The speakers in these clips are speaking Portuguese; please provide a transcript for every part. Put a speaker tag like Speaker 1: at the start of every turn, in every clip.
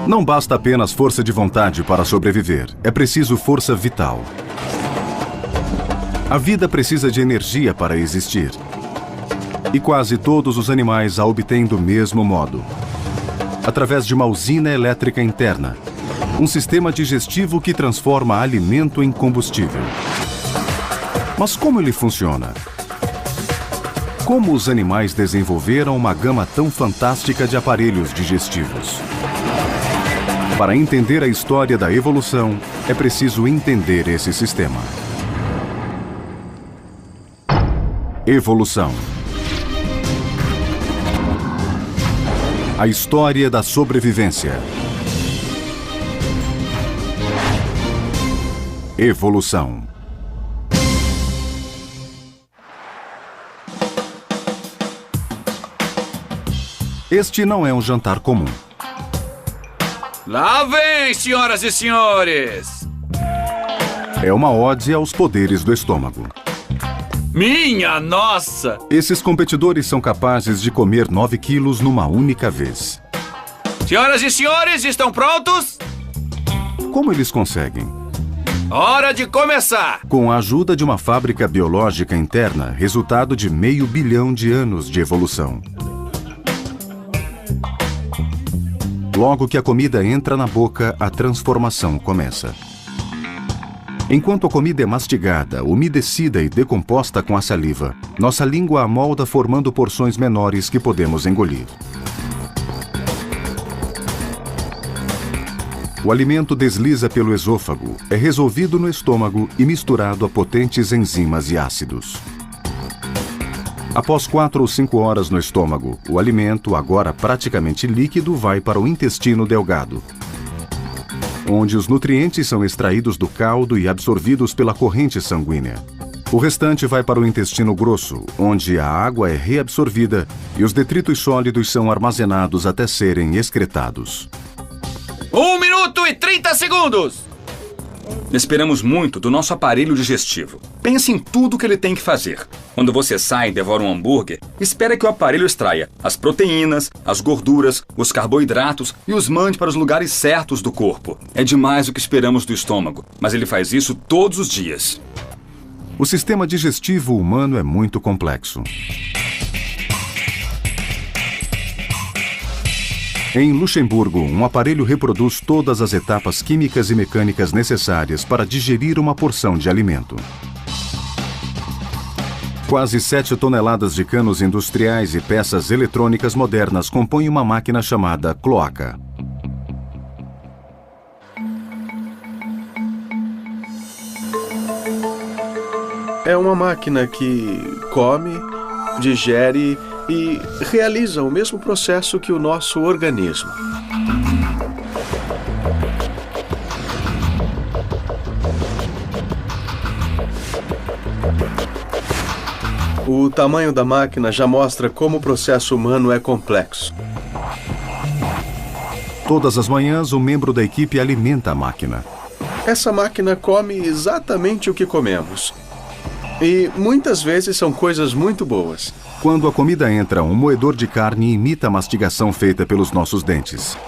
Speaker 1: Não basta apenas força de vontade para sobreviver, é preciso força vital. A vida precisa de energia para existir. E quase todos os animais a obtêm do mesmo modo. Através de uma usina elétrica interna. Um sistema digestivo que transforma alimento em combustível. Mas como ele funciona? Como os animais desenvolveram uma gama tão fantástica de aparelhos digestivos? Para entender a história da evolução, é preciso entender esse sistema. Evolução. A história da sobrevivência. Evolução. Este não é um jantar comum.
Speaker 2: Lá vem, senhoras e senhores!
Speaker 1: É uma ode aos poderes do estômago.
Speaker 2: Minha nossa!
Speaker 1: Esses competidores são capazes de comer 9 quilos numa única vez.
Speaker 2: Senhoras e senhores, estão prontos?
Speaker 1: Como eles conseguem?
Speaker 2: Hora de começar!
Speaker 1: Com a ajuda de uma fábrica biológica interna, resultado de 500 milhão de anos de evolução. Logo que a comida entra na boca, a transformação começa. Enquanto a comida é mastigada, umedecida e decomposta com a saliva, nossa língua amolda formando porções menores que podemos engolir. O alimento desliza pelo esôfago, é resolvido no estômago e misturado a potentes enzimas e ácidos. Após 4 ou 5 horas no estômago, o alimento, agora praticamente líquido, vai para o intestino delgado, onde os nutrientes são extraídos do caldo e absorvidos pela corrente sanguínea. O restante vai para o intestino grosso, onde a água é reabsorvida e os detritos sólidos são armazenados até serem excretados.
Speaker 2: 1 minuto e 30 segundos!
Speaker 3: Esperamos muito do nosso aparelho digestivo. Pense em tudo que ele tem que fazer. Quando você sai e devora um hambúrguer, espera que o aparelho extraia as proteínas, as gorduras, os carboidratos e os mande para os lugares certos do corpo. É demais o que esperamos do estômago, mas ele faz isso todos os dias.
Speaker 1: O sistema digestivo humano é muito complexo. Em Luxemburgo, um aparelho reproduz todas as etapas químicas e mecânicas necessárias para digerir uma porção de alimento. Quase 7 toneladas de canos industriais e peças eletrônicas modernas compõem uma máquina chamada cloaca.
Speaker 4: É uma máquina que come, digere e realiza o mesmo processo que o nosso organismo. O tamanho da máquina já mostra como o processo humano é complexo.
Speaker 1: Todas as manhãs, um membro da equipe alimenta a máquina.
Speaker 4: Essa máquina come exatamente o que comemos. E muitas vezes são coisas muito boas.
Speaker 1: Quando a comida entra, um moedor de carne imita a mastigação feita pelos nossos dentes.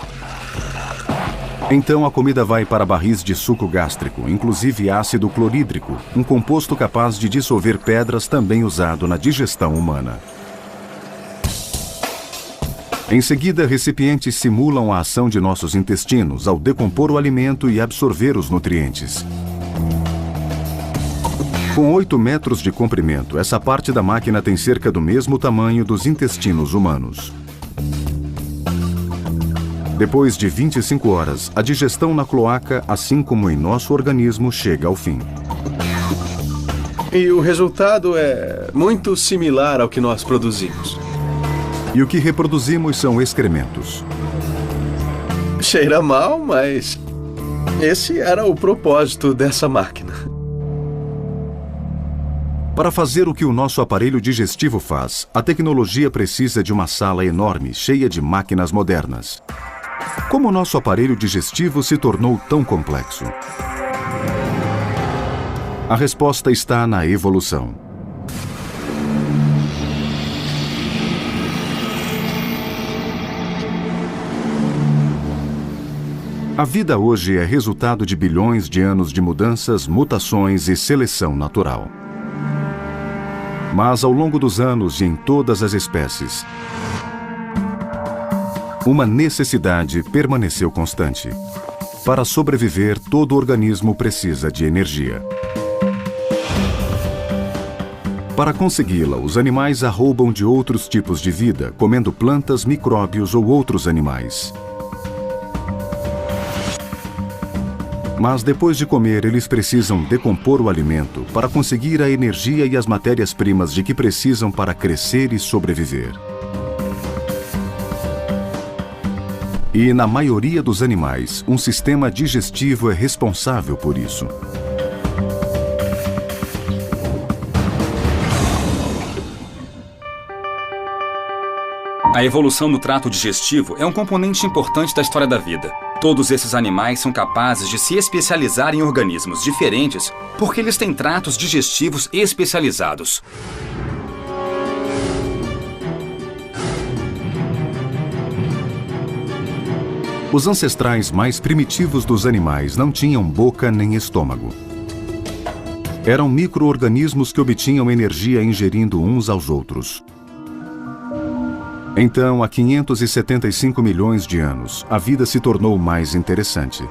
Speaker 1: Então a comida vai para barris de suco gástrico, inclusive ácido clorídrico, um composto capaz de dissolver pedras também usado na digestão humana. Em seguida, recipientes simulam a ação de nossos intestinos ao decompor o alimento e absorver os nutrientes. Com 8 metros de comprimento, essa parte da máquina tem cerca do mesmo tamanho dos intestinos humanos. Depois de 25 horas, a digestão na cloaca, assim como em nosso organismo, chega ao fim.
Speaker 4: E o resultado é muito similar ao que nós produzimos.
Speaker 1: E o que reproduzimos são excrementos.
Speaker 4: Cheira mal, mas esse era o propósito dessa máquina.
Speaker 1: Para fazer o que o nosso aparelho digestivo faz, a tecnologia precisa de uma sala enorme, cheia de máquinas modernas. Como o nosso aparelho digestivo se tornou tão complexo? A resposta está na evolução. A vida hoje é resultado de bilhões de anos de mudanças, mutações e seleção natural. Mas ao longo dos anos e em todas as espécies, uma necessidade permaneceu constante. Para sobreviver, todo organismo precisa de energia. Para consegui-la, os animais a roubam de outros tipos de vida, comendo plantas, micróbios ou outros animais. Mas depois de comer, eles precisam decompor o alimento para conseguir a energia e as matérias-primas de que precisam para crescer e sobreviver. E, na maioria dos animais, um sistema digestivo é responsável por isso.
Speaker 3: A evolução do trato digestivo é um componente importante da história da vida. Todos esses animais são capazes de se especializar em organismos diferentes porque eles têm tratos digestivos especializados.
Speaker 1: Os ancestrais mais primitivos dos animais não tinham boca nem estômago. Eram micro-organismos que obtinham energia ingerindo uns aos outros. Então, há 575 milhões de anos, a vida se tornou mais interessante.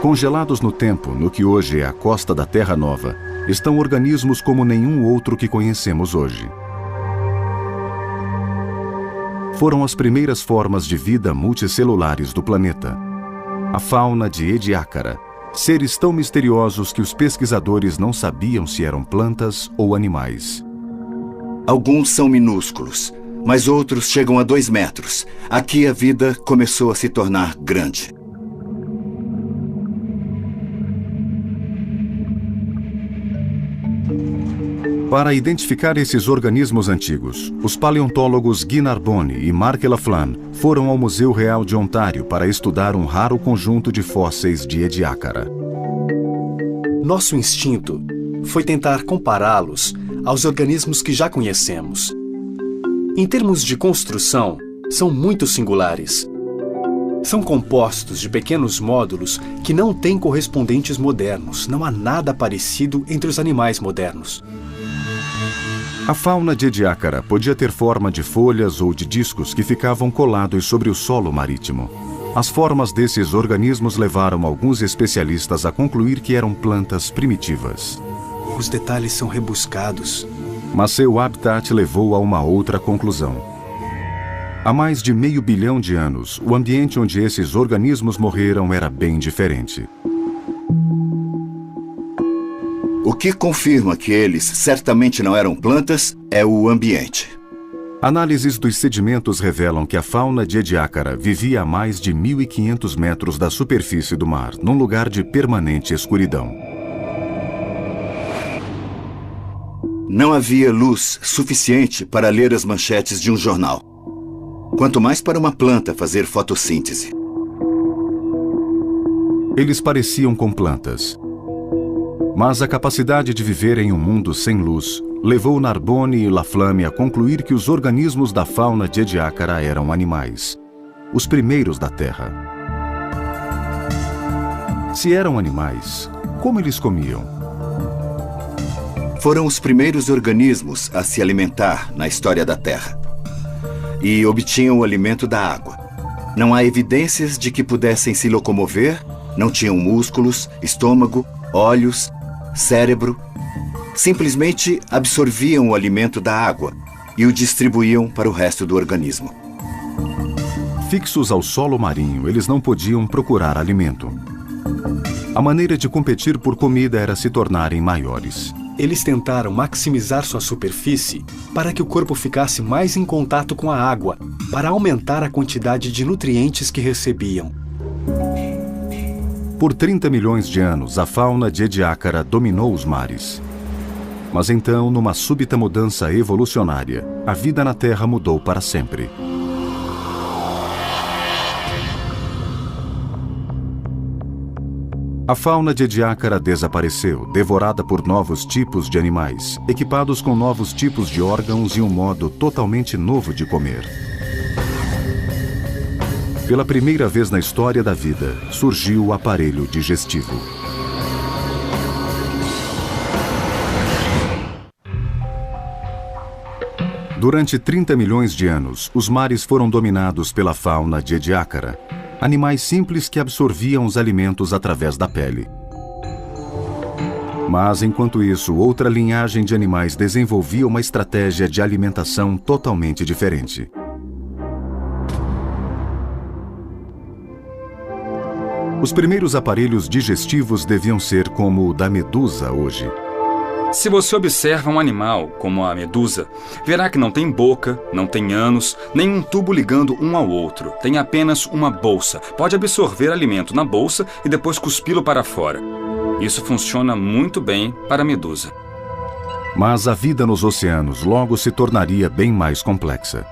Speaker 1: Congelados no tempo, no que hoje é a costa da Terra Nova, estão organismos como nenhum outro que conhecemos hoje. Foram as primeiras formas de vida multicelulares do planeta. A fauna de Ediacara, seres tão misteriosos que os pesquisadores não sabiam se eram plantas ou animais.
Speaker 5: Alguns são minúsculos, mas outros chegam a 2 metros. Aqui a vida começou a se tornar grande.
Speaker 1: Para identificar esses organismos antigos, os paleontólogos Guy Narbonne e Marc Laflamme foram ao Museu Real de Ontário para estudar um raro conjunto de fósseis de Ediacara.
Speaker 6: Nosso instinto foi tentar compará-los aos organismos que já conhecemos. Em termos de construção, são muito singulares. São compostos de pequenos módulos que não têm correspondentes modernos. Não há nada parecido entre os animais modernos.
Speaker 1: A fauna de Ediacara podia ter forma de folhas ou de discos que ficavam colados sobre o solo marítimo. As formas desses organismos levaram alguns especialistas a concluir que eram plantas primitivas.
Speaker 6: Os detalhes são rebuscados.
Speaker 1: Mas seu habitat levou a uma outra conclusão. Há mais de 500 milhões de anos, o ambiente onde esses organismos morreram era bem diferente.
Speaker 5: O que confirma que eles certamente não eram plantas é o ambiente.
Speaker 1: Análises dos sedimentos revelam que a fauna de Ediacara vivia a mais de 1.500 metros da superfície do mar, num lugar de permanente escuridão.
Speaker 5: Não havia luz suficiente para ler as manchetes de um jornal. Quanto mais para uma planta fazer fotossíntese.
Speaker 1: Eles pareciam com plantas. Mas a capacidade de viver em um mundo sem luz levou Narbonne e Laflamme a concluir que os organismos da fauna de Ediacara eram animais, os primeiros da Terra. Se eram animais, como eles comiam?
Speaker 5: Foram os primeiros organismos a se alimentar na história da Terra. E obtinham o alimento da água. Não há evidências de que pudessem se locomover, não tinham músculos, estômago, olhos, cérebro. Simplesmente absorviam o alimento da água e o distribuíam para o resto do organismo.
Speaker 1: Fixos ao solo marinho, eles não podiam procurar alimento. A maneira de competir por comida era se tornarem maiores.
Speaker 6: Eles tentaram maximizar sua superfície para que o corpo ficasse mais em contato com a água, para aumentar a quantidade de nutrientes que recebiam.
Speaker 1: Por 30 milhões de anos, a fauna de Ediacara dominou os mares. Mas então, numa súbita mudança evolucionária, a vida na Terra mudou para sempre. A fauna de Ediacara desapareceu, devorada por novos tipos de animais, equipados com novos tipos de órgãos e um modo totalmente novo de comer. Pela primeira vez na história da vida, surgiu o aparelho digestivo. Durante 30 milhões de anos, os mares foram dominados pela fauna de Ediacara, animais simples que absorviam os alimentos através da pele. Mas, enquanto isso, outra linhagem de animais desenvolvia uma estratégia de alimentação totalmente diferente. Os primeiros aparelhos digestivos deviam ser como o da medusa hoje.
Speaker 3: Se você observa um animal, como a medusa, verá que não tem boca, não tem ânus, nem um tubo ligando um ao outro. Tem apenas uma bolsa. Pode absorver alimento na bolsa e depois cuspi-lo para fora. Isso funciona muito bem para a medusa.
Speaker 1: Mas a vida nos oceanos logo se tornaria bem mais complexa.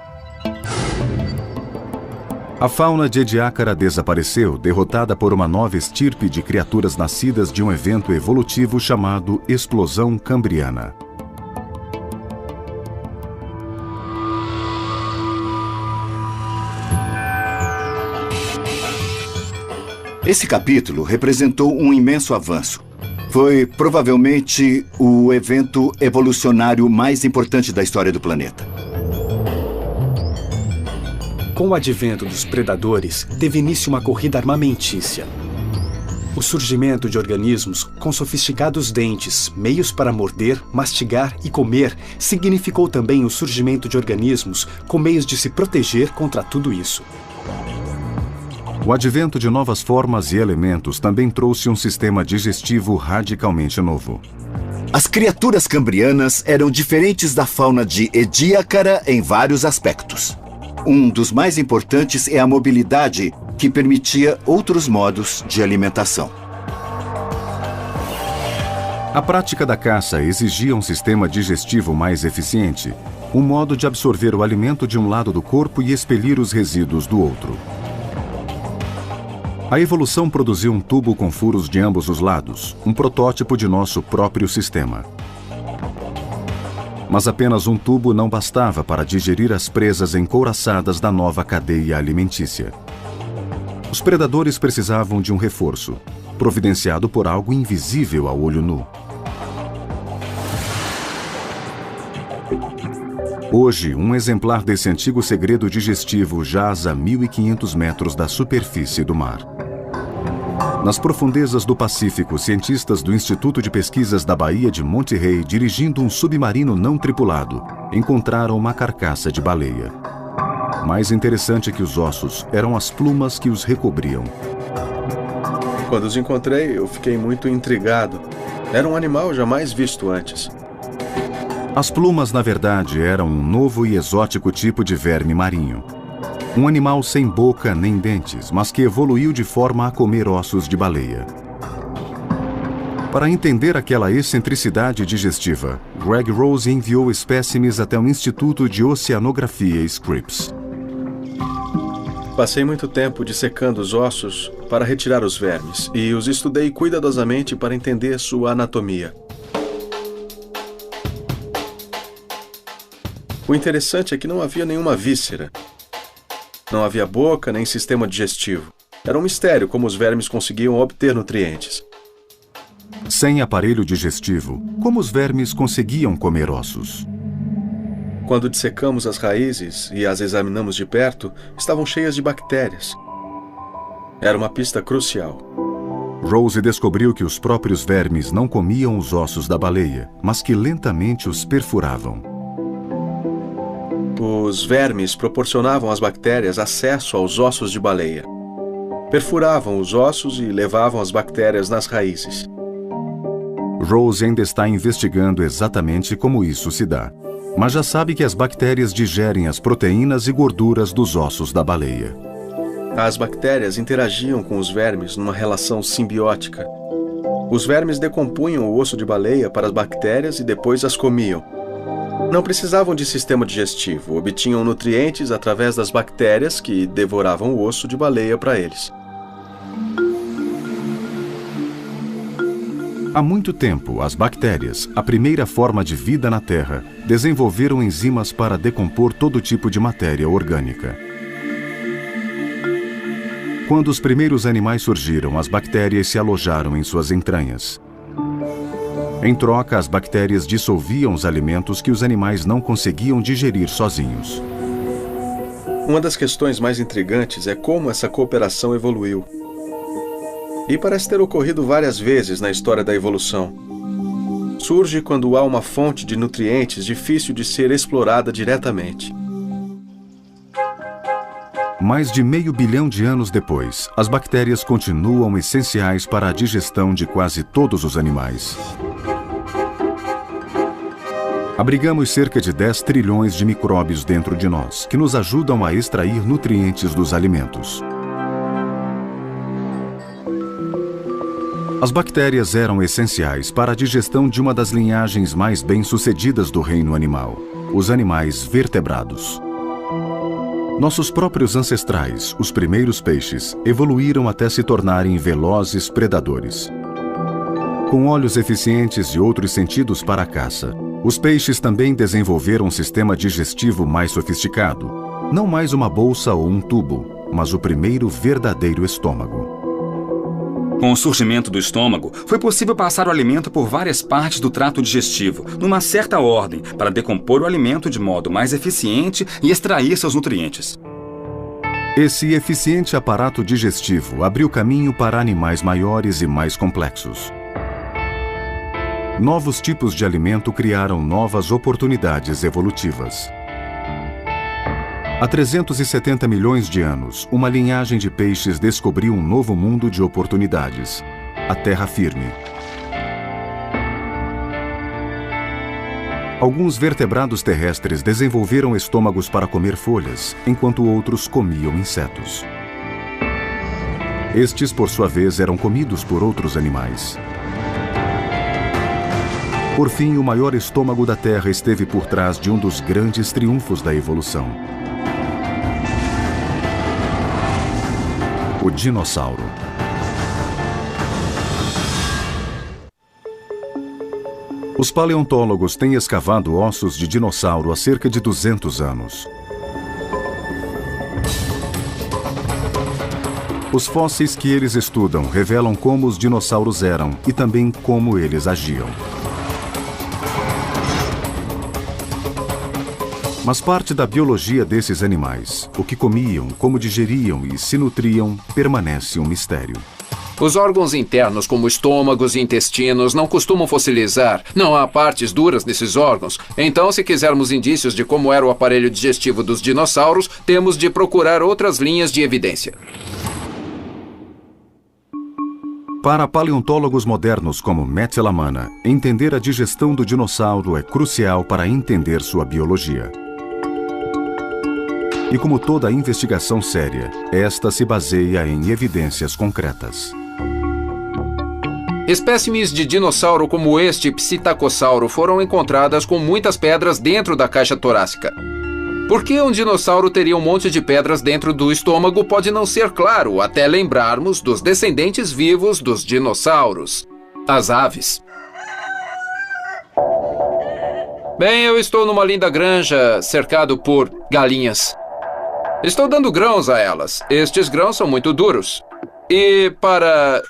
Speaker 1: A fauna de Ediacara desapareceu, derrotada por uma nova estirpe de criaturas nascidas de um evento evolutivo chamado Explosão Cambriana.
Speaker 5: Esse capítulo representou um imenso avanço. Foi provavelmente o evento evolucionário mais importante da história do planeta.
Speaker 6: Com o advento dos predadores, teve início uma corrida armamentícia. O surgimento de organismos com sofisticados dentes, meios para morder, mastigar e comer, significou também o surgimento de organismos com meios de se proteger contra tudo isso.
Speaker 1: O advento de novas formas e elementos também trouxe um sistema digestivo radicalmente novo.
Speaker 5: As criaturas cambrianas eram diferentes da fauna de Ediacara em vários aspectos. Um dos mais importantes é a mobilidade, que permitia outros modos de alimentação.
Speaker 1: A prática da caça exigia um sistema digestivo mais eficiente, um modo de absorver o alimento de um lado do corpo e expelir os resíduos do outro. A evolução produziu um tubo com furos de ambos os lados, um protótipo de nosso próprio sistema. Mas apenas um tubo não bastava para digerir as presas encouraçadas da nova cadeia alimentícia. Os predadores precisavam de um reforço, providenciado por algo invisível ao olho nu. Hoje, um exemplar desse antigo segredo digestivo jaz a 1.500 metros da superfície do mar. Nas profundezas do Pacífico, cientistas do Instituto de Pesquisas da Baía de Monterey, dirigindo um submarino não tripulado, encontraram uma carcaça de baleia. Mais interessante que os ossos eram as plumas que os recobriam.
Speaker 4: Quando os encontrei, eu fiquei muito intrigado. Era um animal jamais visto antes.
Speaker 1: As plumas, na verdade, eram um novo e exótico tipo de verme marinho. Um animal sem boca nem dentes, mas que evoluiu de forma a comer ossos de baleia. Para entender aquela excentricidade digestiva, Greg Rose enviou espécimes até o Instituto de Oceanografia Scripps.
Speaker 4: Passei muito tempo dissecando os ossos para retirar os vermes e os estudei cuidadosamente para entender sua anatomia. O interessante é que não havia nenhuma víscera. Não havia boca nem sistema digestivo. Era um mistério como os vermes conseguiam obter nutrientes.
Speaker 1: Sem aparelho digestivo, como os vermes conseguiam comer ossos?
Speaker 4: Quando dissecamos as raízes e as examinamos de perto, estavam cheias de bactérias. Era uma pista crucial.
Speaker 1: Rose descobriu que os próprios vermes não comiam os ossos da baleia, mas que lentamente os perfuravam.
Speaker 4: Os vermes proporcionavam às bactérias acesso aos ossos de baleia. Perfuravam os ossos e levavam as bactérias nas raízes.
Speaker 1: Rose ainda está investigando exatamente como isso se dá, mas já sabe que as bactérias digerem as proteínas e gorduras dos ossos da baleia.
Speaker 4: As bactérias interagiam com os vermes numa relação simbiótica. Os vermes decompunham o osso de baleia para as bactérias e depois as comiam. Não precisavam de sistema digestivo, obtinham nutrientes através das bactérias que devoravam o osso de baleia para eles.
Speaker 1: Há muito tempo, as bactérias, a primeira forma de vida na Terra, desenvolveram enzimas para decompor todo tipo de matéria orgânica. Quando os primeiros animais surgiram, as bactérias se alojaram em suas entranhas. Em troca, as bactérias dissolviam os alimentos que os animais não conseguiam digerir sozinhos.
Speaker 4: Uma das questões mais intrigantes é como essa cooperação evoluiu. E parece ter ocorrido várias vezes na história da evolução. Surge quando há uma fonte de nutrientes difícil de ser explorada diretamente.
Speaker 1: Mais de 500 milhões de anos depois, as bactérias continuam essenciais para a digestão de quase todos os animais. Abrigamos cerca de 10 trilhões de micróbios dentro de nós, que nos ajudam a extrair nutrientes dos alimentos. As bactérias eram essenciais para a digestão de uma das linhagens mais bem-sucedidas do reino animal, os animais vertebrados. Nossos próprios ancestrais, os primeiros peixes, evoluíram até se tornarem velozes predadores. Com olhos eficientes e outros sentidos para a caça, os peixes também desenvolveram um sistema digestivo mais sofisticado, não mais uma bolsa ou um tubo, mas o primeiro verdadeiro estômago.
Speaker 3: Com o surgimento do estômago, foi possível passar o alimento por várias partes do trato digestivo, numa certa ordem, para decompor o alimento de modo mais eficiente e extrair seus nutrientes.
Speaker 1: Esse eficiente aparato digestivo abriu caminho para animais maiores e mais complexos. Novos tipos de alimento criaram novas oportunidades evolutivas. Há 370 milhões de anos, uma linhagem de peixes descobriu um novo mundo de oportunidades, a terra firme. Alguns vertebrados terrestres desenvolveram estômagos para comer folhas, enquanto outros comiam insetos. Estes, por sua vez, eram comidos por outros animais. Por fim, o maior estômago da Terra esteve por trás de um dos grandes triunfos da evolução. O dinossauro. Os paleontólogos têm escavado ossos de dinossauro há cerca de 200 anos. Os fósseis que eles estudam revelam como os dinossauros eram e também como eles agiam. Mas parte da biologia desses animais, o que comiam, como digeriam e se nutriam, permanece um mistério.
Speaker 7: Os órgãos internos, como estômagos e intestinos, não costumam fossilizar. Não há partes duras nesses órgãos. Então, se quisermos indícios de como era o aparelho digestivo dos dinossauros, temos de procurar outras linhas de evidência.
Speaker 1: Para paleontólogos modernos como Matt Lamana, entender a digestão do dinossauro é crucial para entender sua biologia. E como toda investigação séria, esta se baseia em evidências concretas.
Speaker 7: Espécimes de dinossauro como este psitacossauro foram encontradas com muitas pedras dentro da caixa torácica. Por que um dinossauro teria um monte de pedras dentro do estômago pode não ser claro, até lembrarmos dos descendentes vivos dos dinossauros, as aves. Bem, eu estou numa linda granja cercado por galinhas. Estou dando grãos a elas. Estes grãos são muito duros. E para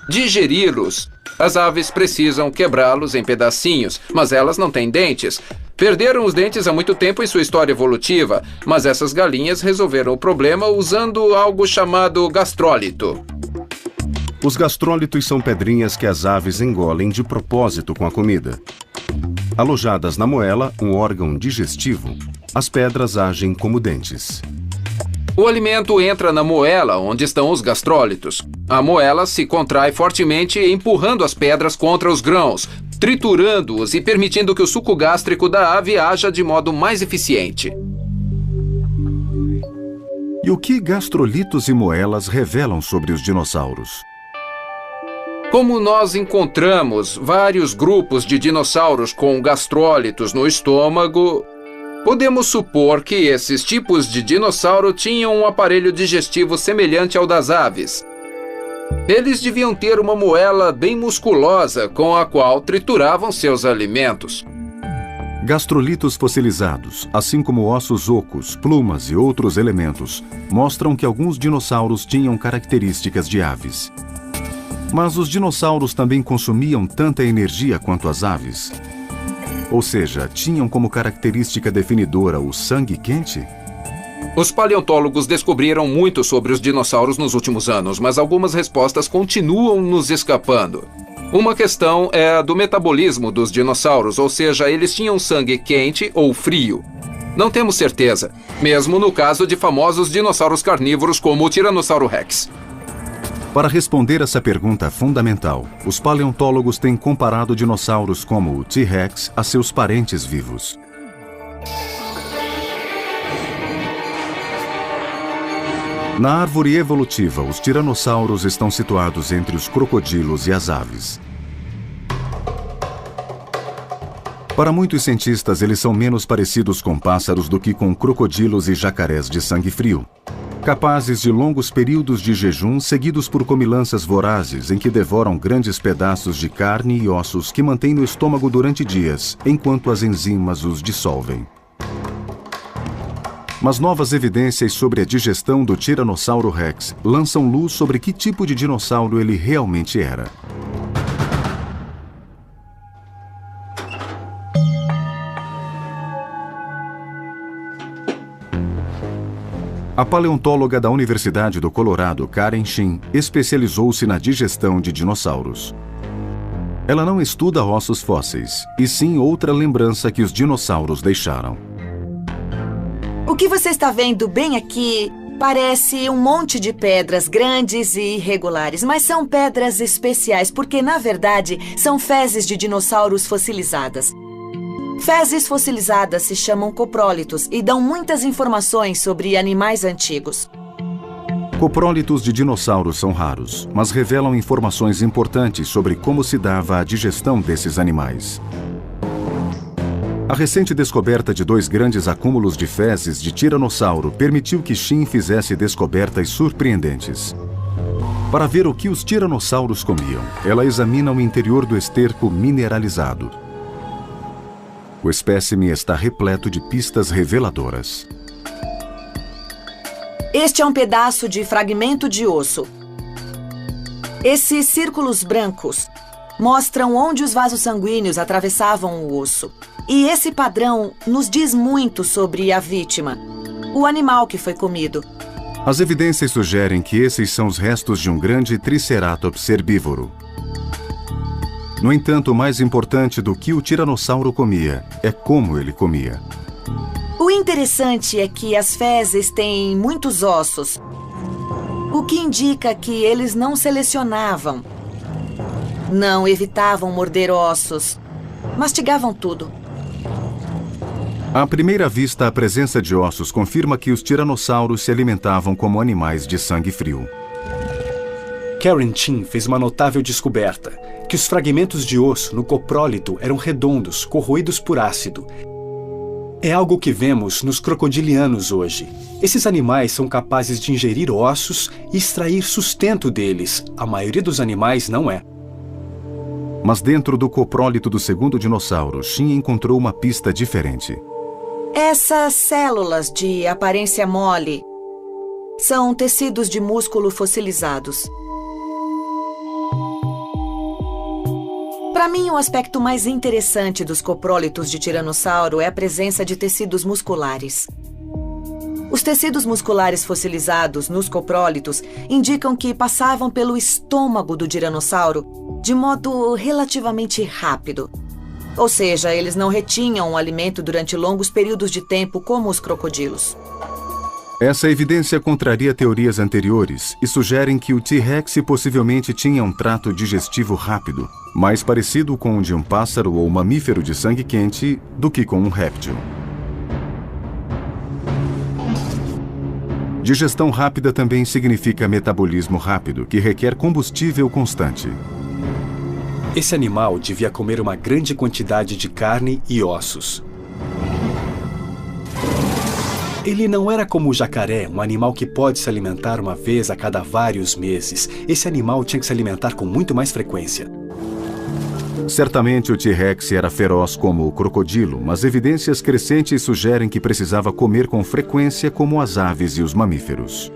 Speaker 7: digeri-los, as aves precisam quebrá-los em pedacinhos, mas elas não têm dentes. Perderam os dentes há muito tempo em sua história evolutiva, mas essas galinhas resolveram o problema usando algo chamado gastrólito.
Speaker 1: Os gastrólitos são pedrinhas que as aves engolem de propósito com a comida. Alojadas na moela, um órgão digestivo, as pedras agem como dentes.
Speaker 7: O alimento entra na moela, onde estão os gastrólitos. A moela se contrai fortemente, empurrando as pedras contra os grãos, triturando-os e permitindo que o suco gástrico da ave haja de modo mais eficiente.
Speaker 1: E o que gastrolitos e moelas revelam sobre os dinossauros?
Speaker 7: Como nós encontramos vários grupos de dinossauros com gastrólitos no estômago, podemos supor que esses tipos de dinossauro tinham um aparelho digestivo semelhante ao das aves. Eles deviam ter uma moela bem musculosa com a qual trituravam seus alimentos.
Speaker 1: Gastrolitos fossilizados, assim como ossos ocos, plumas e outros elementos, mostram que alguns dinossauros tinham características de aves. Mas os dinossauros também consumiam tanta energia quanto as aves? Ou seja, tinham como característica definidora o sangue quente?
Speaker 7: Os paleontólogos descobriram muito sobre os dinossauros nos últimos anos, mas algumas respostas continuam nos escapando. Uma questão é a do metabolismo dos dinossauros, ou seja, eles tinham sangue quente ou frio. Não temos certeza, mesmo no caso de famosos dinossauros carnívoros como o Tiranossauro Rex.
Speaker 1: Para responder essa pergunta fundamental, os paleontólogos têm comparado dinossauros como o T-Rex a seus parentes vivos. Na árvore evolutiva, os tiranossauros estão situados entre os crocodilos e as aves. Para muitos cientistas, eles são menos parecidos com pássaros do que com crocodilos e jacarés de sangue frio, capazes de longos períodos de jejum seguidos por comilanças vorazes em que devoram grandes pedaços de carne e ossos que mantêm no estômago durante dias, enquanto as enzimas os dissolvem. Mas novas evidências sobre a digestão do Tiranossauro Rex lançam luz sobre que tipo de dinossauro ele realmente era. A paleontóloga da Universidade do Colorado, Karen Shin, especializou-se na digestão de dinossauros. Ela não estuda ossos fósseis, e sim outra lembrança que os dinossauros deixaram.
Speaker 8: O que você está vendo bem aqui parece um monte de pedras grandes e irregulares, mas são pedras especiais porque, na verdade, são fezes de dinossauros fossilizadas. Fezes fossilizadas se chamam coprólitos e dão muitas informações sobre animais antigos.
Speaker 1: Coprólitos de dinossauros são raros, mas revelam informações importantes sobre como se dava a digestão desses animais. A recente descoberta de 2 grandes acúmulos de fezes de tiranossauro permitiu que Shin fizesse descobertas surpreendentes. Para ver o que os tiranossauros comiam, ela examina o interior do esterco mineralizado. O espécime está repleto de pistas reveladoras.
Speaker 8: Este é um pedaço de fragmento de osso. Esses círculos brancos mostram onde os vasos sanguíneos atravessavam o osso. E esse padrão nos diz muito sobre a vítima, o animal que foi comido.
Speaker 1: As evidências sugerem que esses são os restos de um grande tricerátops herbívoro. No entanto, o mais importante do que o tiranossauro comia é como ele comia.
Speaker 8: O interessante é que as fezes têm muitos ossos, o que indica que eles não selecionavam, não evitavam morder ossos, mastigavam tudo.
Speaker 1: À primeira vista, a presença de ossos confirma que os tiranossauros se alimentavam como animais de sangue frio.
Speaker 6: Karen Shin fez uma notável descoberta, que os fragmentos de osso no coprólito eram redondos, corroídos por ácido. É algo que vemos nos crocodilianos hoje. Esses animais são capazes de ingerir ossos e extrair sustento deles. A maioria dos animais não é.
Speaker 1: Mas dentro do coprólito do segundo dinossauro, Shin encontrou uma pista diferente.
Speaker 8: Essas células de aparência mole são tecidos de músculo fossilizados. Para mim, o aspecto mais interessante dos coprólitos de tiranossauro é a presença de tecidos musculares. Os tecidos musculares fossilizados nos coprólitos indicam que passavam pelo estômago do tiranossauro de modo relativamente rápido. Ou seja, eles não retinham o alimento durante longos períodos de tempo como os crocodilos.
Speaker 1: Essa evidência contraria teorias anteriores e sugerem que o T-Rex possivelmente tinha um trato digestivo rápido, mais parecido com o de um pássaro ou mamífero de sangue quente do que com um réptil. Digestão rápida também significa metabolismo rápido, que requer combustível constante.
Speaker 6: Esse animal devia comer uma grande quantidade de carne e ossos. Ele não era como o jacaré, um animal que pode se alimentar uma vez a cada vários meses. Esse animal tinha que se alimentar com muito mais frequência.
Speaker 1: Certamente o T-Rex era feroz como o crocodilo, mas evidências crescentes sugerem que precisava comer com frequência como as aves e os mamíferos.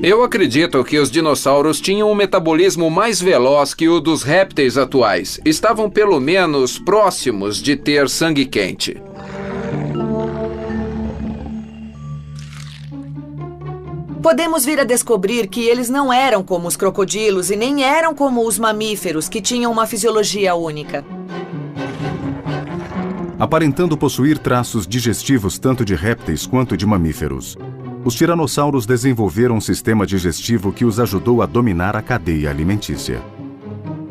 Speaker 7: Eu acredito que os dinossauros tinham um metabolismo mais veloz que o dos répteis atuais. Estavam pelo menos próximos de ter sangue quente.
Speaker 8: Podemos vir a descobrir que eles não eram como os crocodilos e nem eram como os mamíferos, que tinham uma fisiologia única.
Speaker 1: Aparentando possuir traços digestivos tanto de répteis quanto de mamíferos, os tiranossauros desenvolveram um sistema digestivo que os ajudou a dominar a cadeia alimentícia.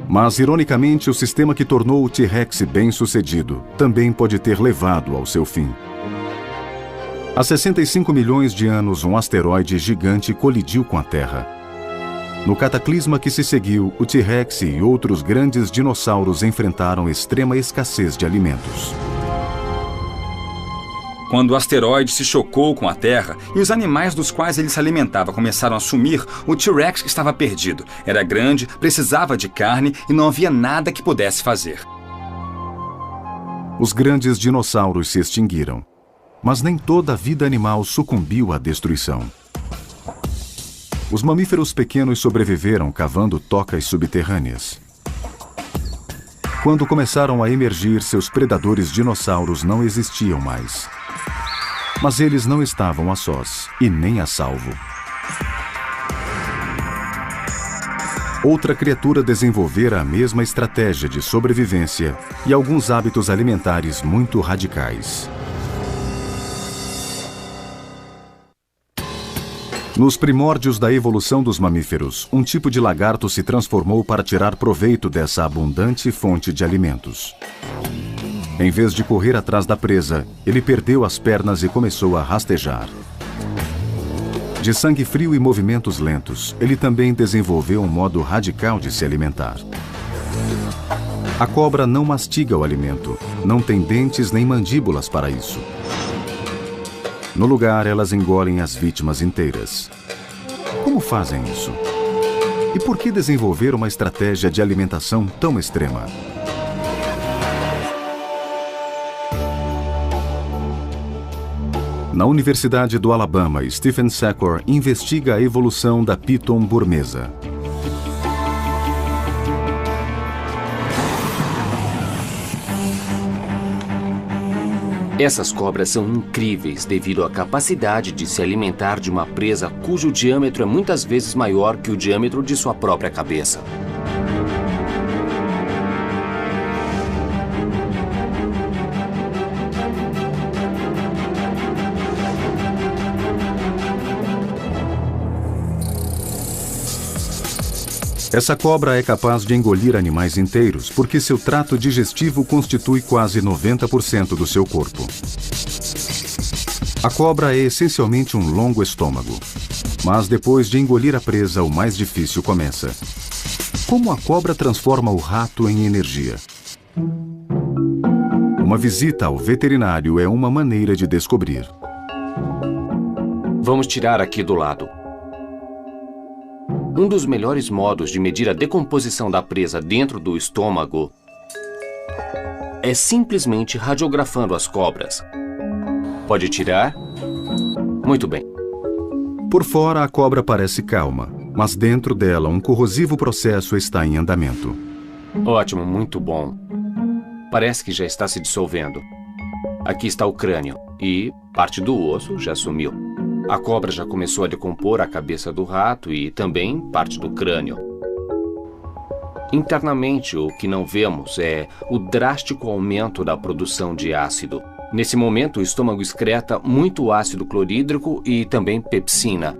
Speaker 1: Mas, ironicamente, o sistema que tornou o T-Rex bem-sucedido também pode ter levado ao seu fim. Há 65 milhões de anos, um asteroide gigante colidiu com a Terra. No cataclisma que se seguiu, o T-Rex e outros grandes dinossauros enfrentaram extrema escassez de alimentos.
Speaker 3: Quando o asteroide se chocou com a Terra e os animais dos quais ele se alimentava começaram a sumir, o T-Rex estava perdido. Era grande, precisava de carne e não havia nada que pudesse fazer.
Speaker 1: Os grandes dinossauros se extinguiram, mas nem toda a vida animal sucumbiu à destruição. Os mamíferos pequenos sobreviveram cavando tocas subterrâneas. Quando começaram a emergir, seus predadores dinossauros não existiam mais. Mas eles não estavam a sós, e nem a salvo. Outra criatura desenvolvera a mesma estratégia de sobrevivência e alguns hábitos alimentares muito radicais. Nos primórdios da evolução dos mamíferos, um tipo de lagarto se transformou para tirar proveito dessa abundante fonte de alimentos. Em vez de correr atrás da presa, ele perdeu as pernas e começou a rastejar. De sangue frio e movimentos lentos, ele também desenvolveu um modo radical de se alimentar. A cobra não mastiga o alimento, não tem dentes nem mandíbulas para isso. No lugar, elas engolem as vítimas inteiras. Como fazem isso? E por que desenvolver uma estratégia de alimentação tão extrema? Na Universidade do Alabama, Stephen Secor investiga a evolução da piton burmesa.
Speaker 9: Essas cobras são incríveis devido à capacidade de se alimentar de uma presa cujo diâmetro é muitas vezes maior que o diâmetro de sua própria cabeça.
Speaker 1: Essa cobra é capaz de engolir animais inteiros porque seu trato digestivo constitui quase 90% do seu corpo. A cobra é essencialmente um longo estômago. Mas depois de engolir a presa, o mais difícil começa. Como a cobra transforma o rato em energia? Uma visita ao veterinário é uma maneira de descobrir.
Speaker 9: Vamos tirar aqui do lado. Um dos melhores modos de medir a decomposição da presa dentro do estômago é simplesmente radiografando as cobras. Pode tirar? Muito bem.
Speaker 1: Por fora, a cobra parece calma, mas dentro dela um corrosivo processo está em andamento.
Speaker 9: Ótimo, muito bom. Parece que já está se dissolvendo. Aqui está o crânio e parte do osso já sumiu. A cobra já começou a decompor a cabeça do rato e também parte do crânio. Internamente, o que não vemos é o drástico aumento da produção de ácido. Nesse momento, o estômago excreta muito ácido clorídrico e também pepsina.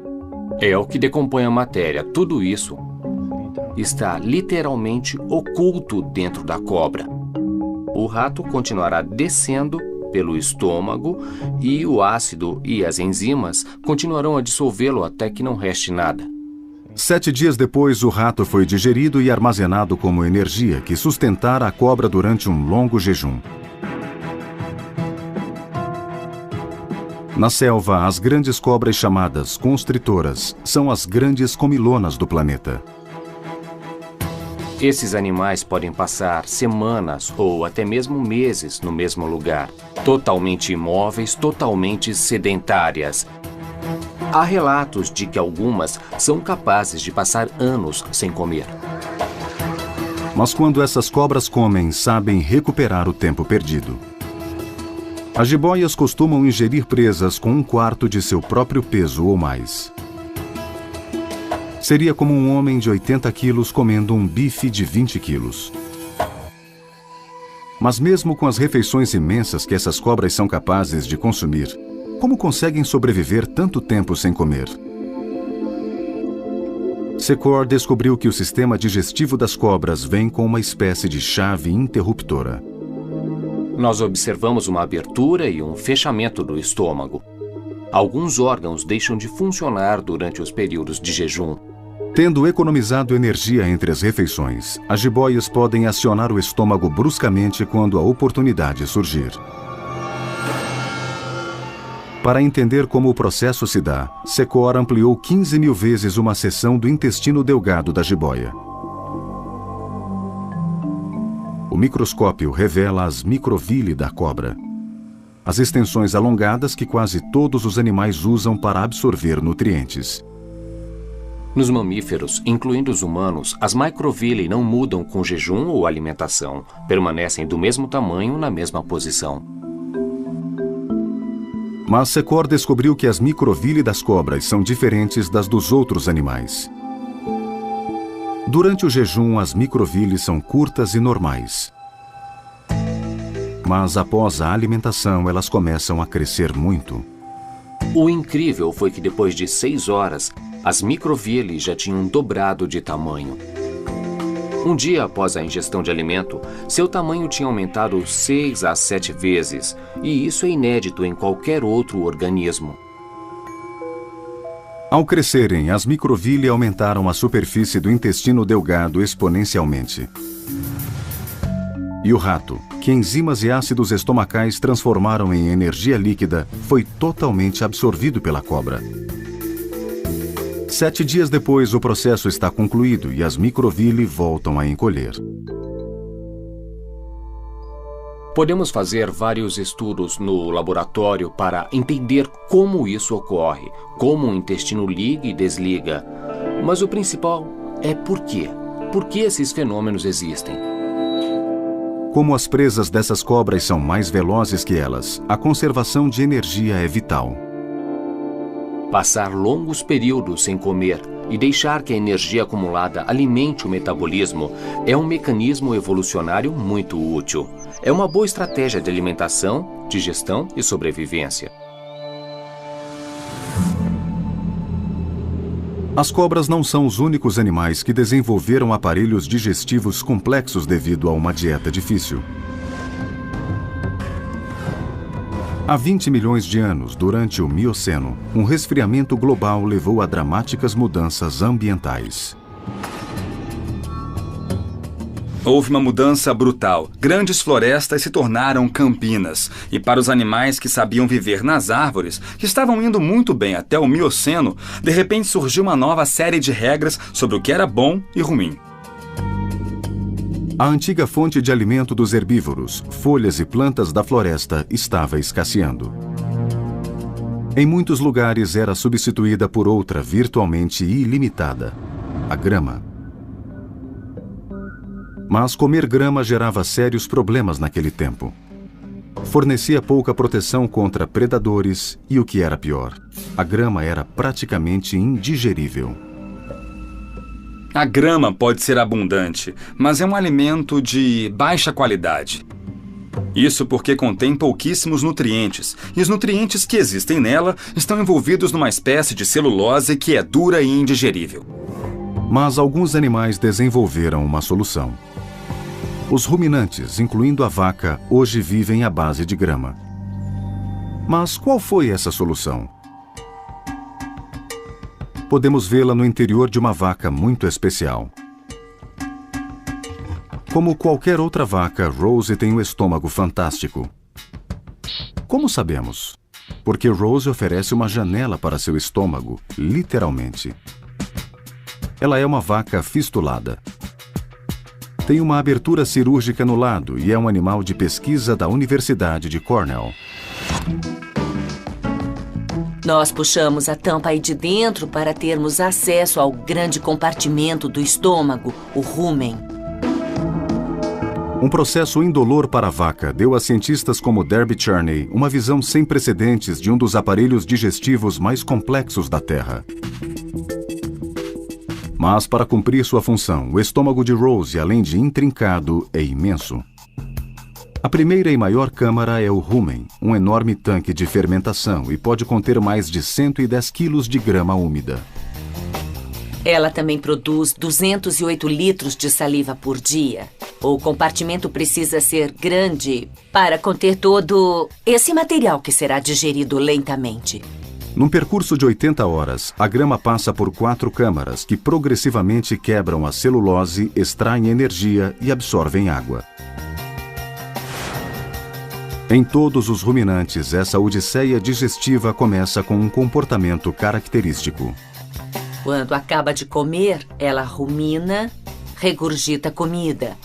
Speaker 9: É o que decompõe a matéria. Tudo isso está literalmente oculto dentro da cobra. O rato continuará descendo pelo estômago e o ácido e as enzimas continuarão a dissolvê-lo até que não reste nada.
Speaker 1: 7 dias depois, o rato foi digerido e armazenado como energia que sustentara a cobra durante um longo jejum. Na selva, as grandes cobras chamadas constritoras são as grandes comilonas do planeta.
Speaker 9: Esses animais podem passar semanas ou até mesmo meses no mesmo lugar, totalmente imóveis, totalmente sedentárias. Há relatos de que algumas são capazes de passar anos sem comer.
Speaker 1: Mas quando essas cobras comem, sabem recuperar o tempo perdido. As jiboias costumam ingerir presas com 1/4 de seu próprio peso ou mais. Seria como um homem de 80 quilos comendo um bife de 20 quilos. Mas mesmo com as refeições imensas que essas cobras são capazes de consumir, como conseguem sobreviver tanto tempo sem comer? Secor descobriu que o sistema digestivo das cobras vem com uma espécie de chave interruptora.
Speaker 9: Nós observamos uma abertura e um fechamento do estômago. Alguns órgãos deixam de funcionar durante os períodos de jejum.
Speaker 1: Tendo economizado energia entre as refeições, as jiboias podem acionar o estômago bruscamente quando a oportunidade surgir. Para entender como o processo se dá, Secor ampliou 15.000 vezes uma seção do intestino delgado da jiboia. O microscópio revela as microvilli da cobra, as extensões alongadas que quase todos os animais usam para absorver nutrientes.
Speaker 9: Nos mamíferos, incluindo os humanos, as microvilli não mudam com jejum ou alimentação, permanecem do mesmo tamanho na mesma posição.
Speaker 1: Mas Secor descobriu que as microvilli das cobras são diferentes das dos outros animais. Durante o jejum, as microvilli são curtas e normais. Mas após a alimentação, elas começam a crescer muito.
Speaker 9: O incrível foi que depois de 6 horas, as microvilli já tinham dobrado de tamanho. Um dia após a ingestão de alimento, seu tamanho tinha aumentado 6 a 7 vezes, e isso é inédito em qualquer outro organismo.
Speaker 1: Ao crescerem, as microvilli aumentaram a superfície do intestino delgado exponencialmente. E o rato, que enzimas e ácidos estomacais transformaram em energia líquida, foi totalmente absorvido pela cobra. 7 dias depois, o processo está concluído e as microvilli voltam a encolher.
Speaker 9: Podemos fazer vários estudos no laboratório para entender como isso ocorre, como o intestino liga e desliga. Mas o principal é por quê? Por que esses fenômenos existem?
Speaker 1: Como as presas dessas cobras são mais velozes que elas, a conservação de energia é vital.
Speaker 9: Passar longos períodos sem comer e deixar que a energia acumulada alimente o metabolismo é um mecanismo evolucionário muito útil. É uma boa estratégia de alimentação, digestão e sobrevivência.
Speaker 1: As cobras não são os únicos animais que desenvolveram aparelhos digestivos complexos devido a uma dieta difícil. Há 20 milhões de anos, durante o Mioceno, um resfriamento global levou a dramáticas mudanças ambientais.
Speaker 3: Houve uma mudança brutal. Grandes florestas se tornaram campinas. E para os animais que sabiam viver nas árvores, que estavam indo muito bem até o Mioceno, de repente surgiu uma nova série de regras sobre o que era bom e ruim.
Speaker 1: A antiga fonte de alimento dos herbívoros, folhas e plantas da floresta, estava escasseando. Em muitos lugares era substituída por outra virtualmente ilimitada, a grama. Mas comer grama gerava sérios problemas naquele tempo. Fornecia pouca proteção contra predadores e, o que era pior, a grama era praticamente indigerível.
Speaker 3: A grama pode ser abundante, mas é um alimento de baixa qualidade. Isso porque contém pouquíssimos nutrientes, e os nutrientes que existem nela estão envolvidos numa espécie de celulose que é dura e indigerível.
Speaker 1: Mas alguns animais desenvolveram uma solução. Os ruminantes, incluindo a vaca, hoje vivem à base de grama. Mas qual foi essa solução? Podemos vê-la no interior de uma vaca muito especial. Como qualquer outra vaca, Rose tem um estômago fantástico. Como sabemos? Porque Rose oferece uma janela para seu estômago, literalmente. Ela é uma vaca fistulada. Tem uma abertura cirúrgica no lado e é um animal de pesquisa da Universidade de Cornell.
Speaker 10: Nós puxamos a tampa aí de dentro para termos acesso ao grande compartimento do estômago, o rumen.
Speaker 1: Um processo indolor para a vaca deu a cientistas como Derby Cherney uma visão sem precedentes de um dos aparelhos digestivos mais complexos da Terra. Mas, para cumprir sua função, o estômago de Rose, além de intrincado, é imenso. A primeira e maior câmara é o rumen, um enorme tanque de fermentação e pode conter mais de 110 quilos de grama úmida.
Speaker 10: Ela também produz 208 litros de saliva por dia. O compartimento precisa ser grande para conter todo esse material que será digerido lentamente.
Speaker 1: Num percurso de 80 horas, a grama passa por 4 câmaras que progressivamente quebram a celulose, extraem energia e absorvem água. Em todos os ruminantes, essa odisseia digestiva começa com um comportamento característico.
Speaker 10: Quando acaba de comer, ela rumina, regurgita comida.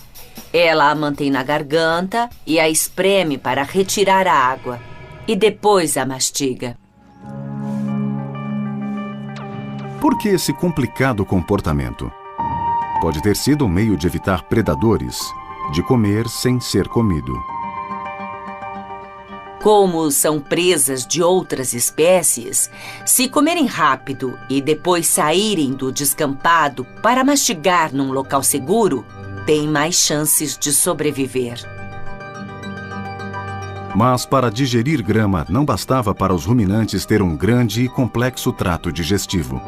Speaker 10: Ela a mantém na garganta e a espreme para retirar a água. E depois a mastiga.
Speaker 1: Por que esse complicado comportamento? Pode ter sido um meio de evitar predadores, de comer sem ser comido.
Speaker 10: Como são presas de outras espécies, se comerem rápido e depois saírem do descampado para mastigar num local seguro, têm mais chances de sobreviver.
Speaker 1: Mas para digerir grama não bastava para os ruminantes ter um grande e complexo trato digestivo.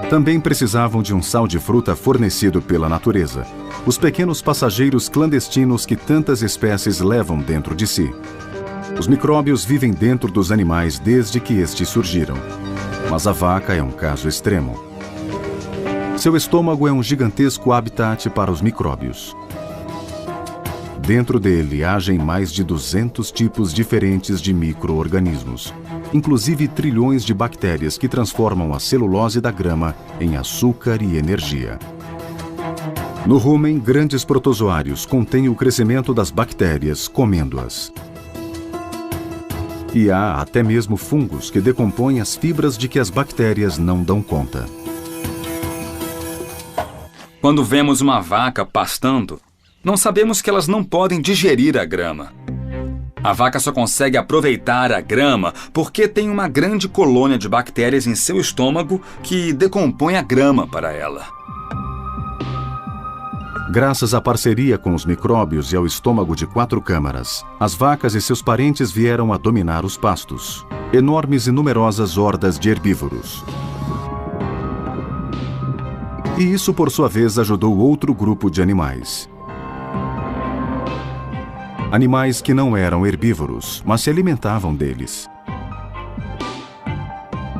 Speaker 1: Também precisavam de um sal de fruta fornecido pela natureza, os pequenos passageiros clandestinos que tantas espécies levam dentro de si. Os micróbios vivem dentro dos animais desde que estes surgiram. Mas a vaca é um caso extremo. Seu estômago é um gigantesco habitat para os micróbios. Dentro dele agem mais de 200 tipos diferentes de micro-organismos, inclusive trilhões de bactérias que transformam a celulose da grama em açúcar e energia. No rumen, grandes protozoários contêm o crescimento das bactérias, comendo-as. E há até mesmo fungos que decompõem as fibras de que as bactérias não dão conta.
Speaker 3: Quando vemos uma vaca pastando, não sabemos que elas não podem digerir a grama. A vaca só consegue aproveitar a grama porque tem uma grande colônia de bactérias em seu estômago que decompõe a grama para ela.
Speaker 1: Graças à parceria com os micróbios e ao estômago de 4 câmaras, as vacas e seus parentes vieram a dominar os pastos, enormes e numerosas hordas de herbívoros. E isso, por sua vez, ajudou outro grupo de animais. Animais que não eram herbívoros, mas se alimentavam deles.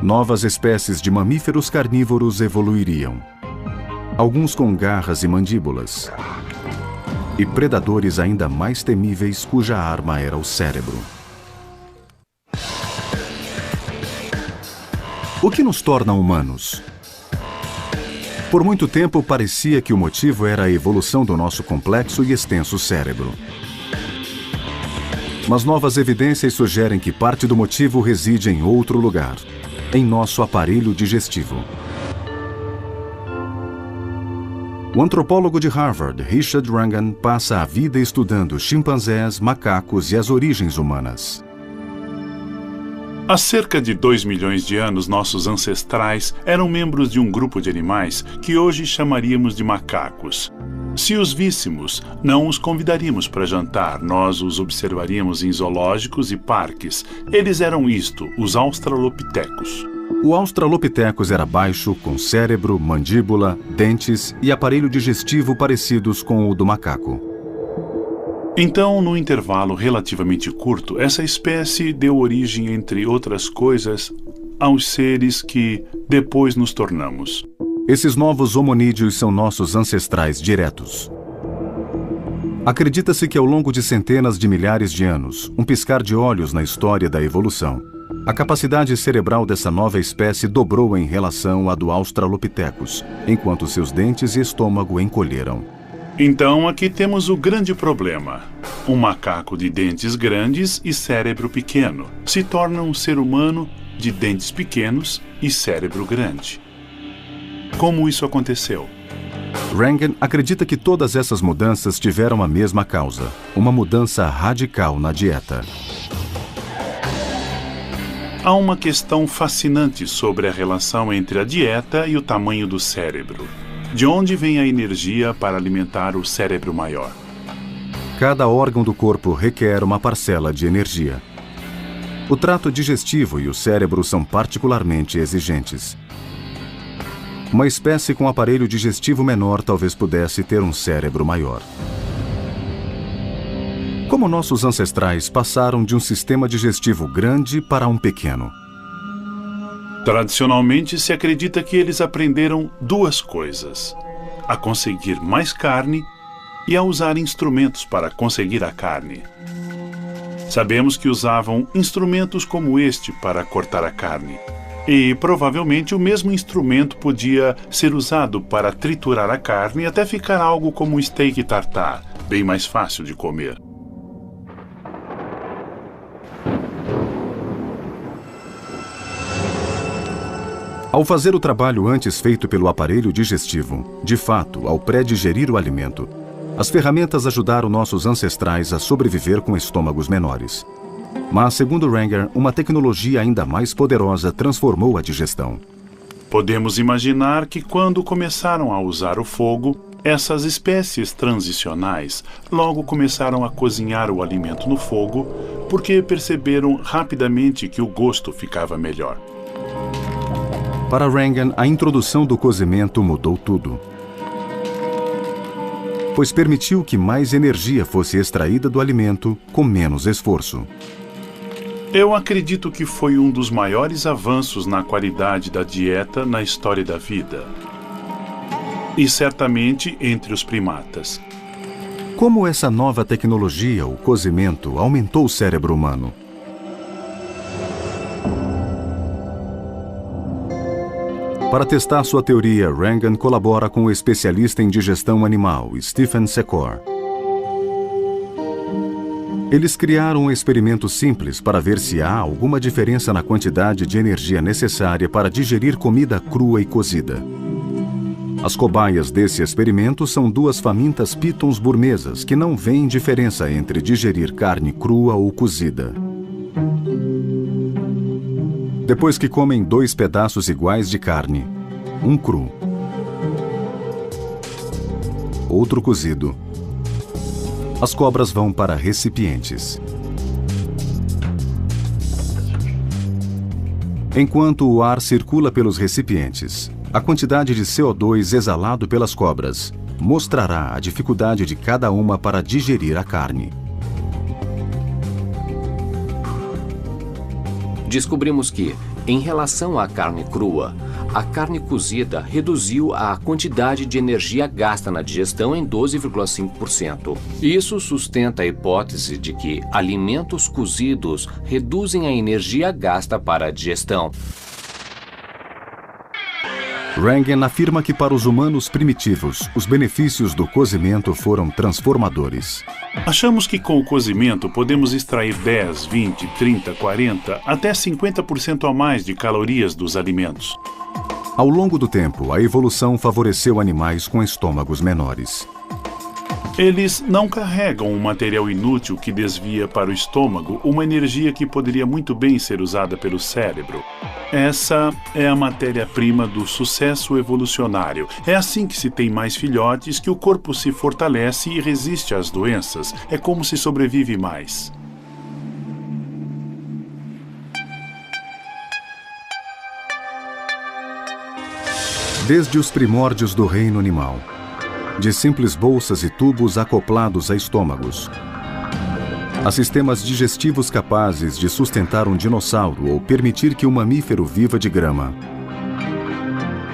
Speaker 1: Novas espécies de mamíferos carnívoros evoluiriam. Alguns com garras e mandíbulas. E predadores ainda mais temíveis cuja arma era o cérebro. O que nos torna humanos? Por muito tempo parecia que o motivo era a evolução do nosso complexo e extenso cérebro. Mas novas evidências sugerem que parte do motivo reside em outro lugar, em nosso aparelho digestivo. O antropólogo de Harvard, Richard Wrangham, passa a vida estudando chimpanzés, macacos e as origens humanas.
Speaker 11: Há cerca de 2 milhões de anos, nossos ancestrais eram membros de um grupo de animais que hoje chamaríamos de macacos. Se os víssemos, não os convidaríamos para jantar, nós os observaríamos em zoológicos e parques. Eles eram isto, os australopitecos.
Speaker 1: O Australopithecus era baixo, com cérebro, mandíbula, dentes e aparelho digestivo parecidos com o do macaco.
Speaker 11: Então, num intervalo relativamente curto, essa espécie deu origem, entre outras coisas, aos seres que depois nos tornamos.
Speaker 1: Esses novos hominídeos são nossos ancestrais diretos. Acredita-se que ao longo de centenas de milhares de anos, um piscar de olhos na história da evolução, a capacidade cerebral dessa nova espécie dobrou em relação à do Australopithecus, enquanto seus dentes e estômago encolheram.
Speaker 11: Então aqui temos o grande problema. Um macaco de dentes grandes e cérebro pequeno se torna um ser humano de dentes pequenos e cérebro grande. Como isso aconteceu?
Speaker 1: Rangan acredita que todas essas mudanças tiveram a mesma causa: uma mudança radical na dieta.
Speaker 11: Há uma questão fascinante sobre a relação entre a dieta e o tamanho do cérebro. De onde vem a energia para alimentar o cérebro maior?
Speaker 1: Cada órgão do corpo requer uma parcela de energia. O trato digestivo e o cérebro são particularmente exigentes. Uma espécie com aparelho digestivo menor talvez pudesse ter um cérebro maior. Como nossos ancestrais passaram de um sistema digestivo grande para um pequeno?
Speaker 11: Tradicionalmente, se acredita que eles aprenderam duas coisas: a conseguir mais carne e a usar instrumentos para conseguir a carne. Sabemos que usavam instrumentos como este para cortar a carne. E provavelmente o mesmo instrumento podia ser usado para triturar a carne até ficar algo como um steak tartar, bem mais fácil de comer.
Speaker 1: Ao fazer o trabalho antes feito pelo aparelho digestivo, de fato, ao pré-digerir o alimento, as ferramentas ajudaram nossos ancestrais a sobreviver com estômagos menores. Mas, segundo Rangan, uma tecnologia ainda mais poderosa transformou a digestão.
Speaker 11: Podemos imaginar que quando começaram a usar o fogo, essas espécies transicionais logo começaram a cozinhar o alimento no fogo porque perceberam rapidamente que o gosto ficava melhor.
Speaker 1: Para Rangan, a introdução do cozimento mudou tudo, pois permitiu que mais energia fosse extraída do alimento com menos esforço.
Speaker 11: Eu acredito que foi um dos maiores avanços na qualidade da dieta na história da vida. E certamente entre os primatas.
Speaker 1: Como essa nova tecnologia, o cozimento, aumentou o cérebro humano? Para testar sua teoria, Rangan colabora com o especialista em digestão animal, Stephen Secor. Eles criaram um experimento simples para ver se há alguma diferença na quantidade de energia necessária para digerir comida crua e cozida. As cobaias desse experimento são duas famintas pitons burmesas que não veem diferença entre digerir carne crua ou cozida. Depois que comem 2 pedaços iguais de carne, um cru, outro cozido, as cobras vão para recipientes. Enquanto o ar circula pelos recipientes, a quantidade de CO2 exalado pelas cobras mostrará a dificuldade de cada uma para digerir a carne.
Speaker 9: Descobrimos que, em relação à carne crua, a carne cozida reduziu a quantidade de energia gasta na digestão em 12,5%. Isso sustenta a hipótese de que alimentos cozidos reduzem a energia gasta para a digestão.
Speaker 1: Rangan afirma que para os humanos primitivos, os benefícios do cozimento foram transformadores.
Speaker 11: Achamos que com o cozimento podemos extrair 10, 20, 30, 40, até 50% a mais de calorias dos alimentos.
Speaker 1: Ao longo do tempo, a evolução favoreceu animais com estômagos menores.
Speaker 11: Eles não carregam um material inútil que desvia para o estômago uma energia que poderia muito bem ser usada pelo cérebro. Essa é a matéria-prima do sucesso evolucionário. É assim que se tem mais filhotes, que o corpo se fortalece e resiste às doenças. É como se sobrevive mais.
Speaker 1: Desde os primórdios do reino animal, de simples bolsas e tubos acoplados a estômagos, a sistemas digestivos capazes de sustentar um dinossauro ou permitir que um mamífero viva de grama.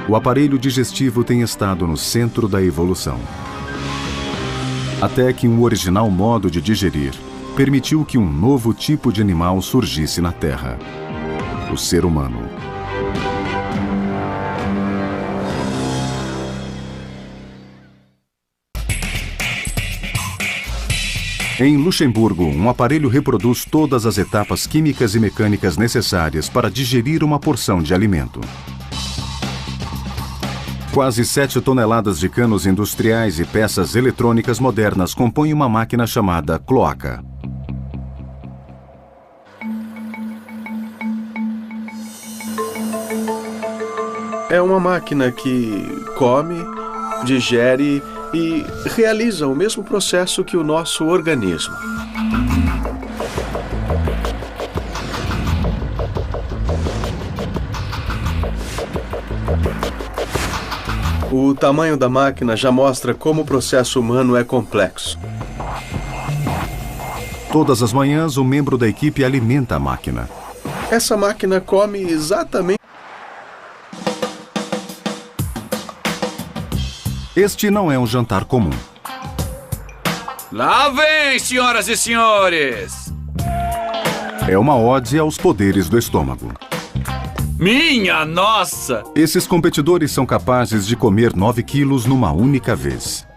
Speaker 1: O aparelho digestivo tem estado no centro da evolução. Até que um original modo de digerir permitiu que um novo tipo de animal surgisse na Terra: o ser humano. Em Luxemburgo, um aparelho reproduz todas as etapas químicas e mecânicas necessárias para digerir uma porção de alimento. Quase 7 toneladas de canos industriais e peças eletrônicas modernas compõem uma máquina chamada cloaca.
Speaker 4: É uma máquina que come, digere e realiza o mesmo processo que o nosso organismo. O tamanho da máquina já mostra como o processo humano é complexo.
Speaker 1: Todas as manhãs, um membro da equipe alimenta a máquina.
Speaker 4: Essa máquina come exatamente.
Speaker 1: Este não é um jantar comum.
Speaker 2: Lá vem, senhoras e senhores!
Speaker 1: É uma ode aos poderes do estômago.
Speaker 2: Minha nossa!
Speaker 1: Esses competidores são capazes de comer 9 quilos numa única vez.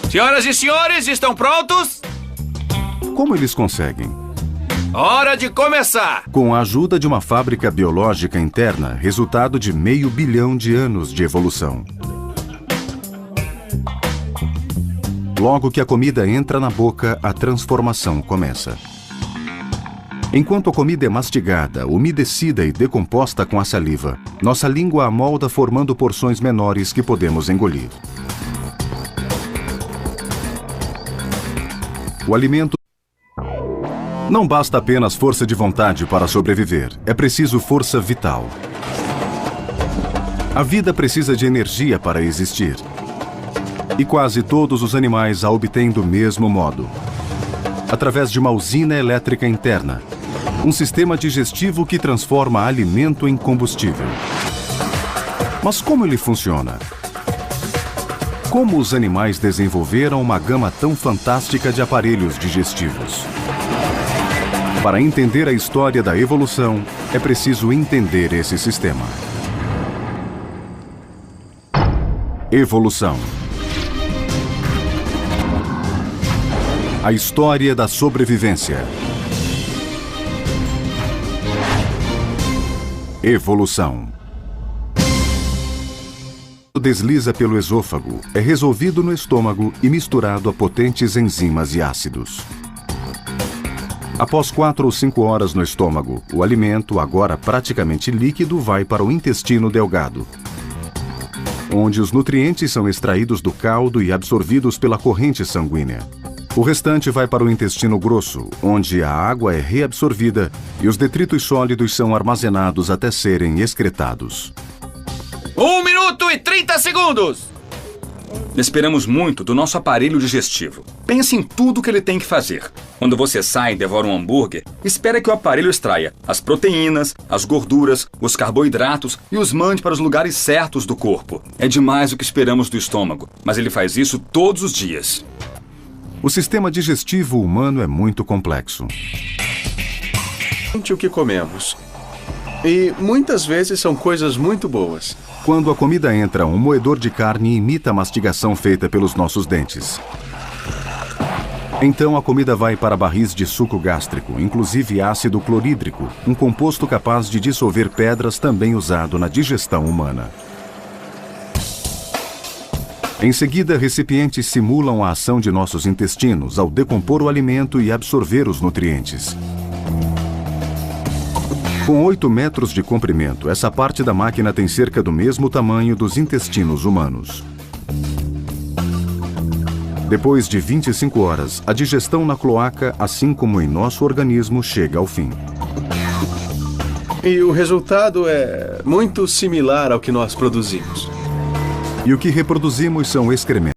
Speaker 2: Senhoras e senhores, estão prontos?
Speaker 1: Como eles conseguem?
Speaker 2: Hora de começar!
Speaker 1: Com a ajuda de uma fábrica biológica interna, resultado de 500 milhão de anos de evolução. Logo que a comida entra na boca, a transformação começa. Enquanto a comida é mastigada, umedecida e decomposta com a saliva, nossa língua amolda formando porções menores que podemos engolir. O alimento não basta apenas força de vontade para sobreviver, é preciso força vital. A vida precisa de energia para existir. E quase todos os animais a obtêm do mesmo modo. Através de uma usina elétrica interna. Um sistema digestivo que transforma alimento em combustível. Mas como ele funciona? Como os animais desenvolveram uma gama tão fantástica de aparelhos digestivos? Para entender a história da evolução, é preciso entender esse sistema. Evolução. A história da sobrevivência. Evolução. Desliza pelo esôfago, é resolvido no estômago e misturado a potentes enzimas e ácidos. Após 4 ou 5 horas no estômago, o alimento, agora praticamente líquido, vai para o intestino delgado, onde os nutrientes são extraídos do caldo e absorvidos pela corrente sanguínea. O restante vai para o intestino grosso, onde a água é reabsorvida e os detritos sólidos são armazenados até serem excretados.
Speaker 2: 1 minuto e 30 segundos!
Speaker 3: Esperamos muito do nosso aparelho digestivo. Pense em tudo que ele tem que fazer. Quando você sai e devora um hambúrguer, espere que o aparelho extraia as proteínas, as gorduras, os carboidratos e os mande para os lugares certos do corpo. É demais o que esperamos do estômago, mas ele faz isso todos os dias.
Speaker 1: O sistema digestivo humano é muito complexo.
Speaker 4: O que comemos. E muitas vezes são coisas muito boas.
Speaker 1: Quando a comida entra, um moedor de carne imita a mastigação feita pelos nossos dentes. Então a comida vai para barris de suco gástrico, inclusive ácido clorídrico, um composto capaz de dissolver pedras também usado na digestão humana. Em seguida, recipientes simulam a ação de nossos intestinos ao decompor o alimento e absorver os nutrientes. Com 8 metros de comprimento, essa parte da máquina tem cerca do mesmo tamanho dos intestinos humanos. Depois de 25 horas, a digestão na cloaca, assim como em nosso organismo, chega ao fim.
Speaker 4: E o resultado é muito similar ao que nós produzimos.
Speaker 1: E o que reproduzimos são excrementos.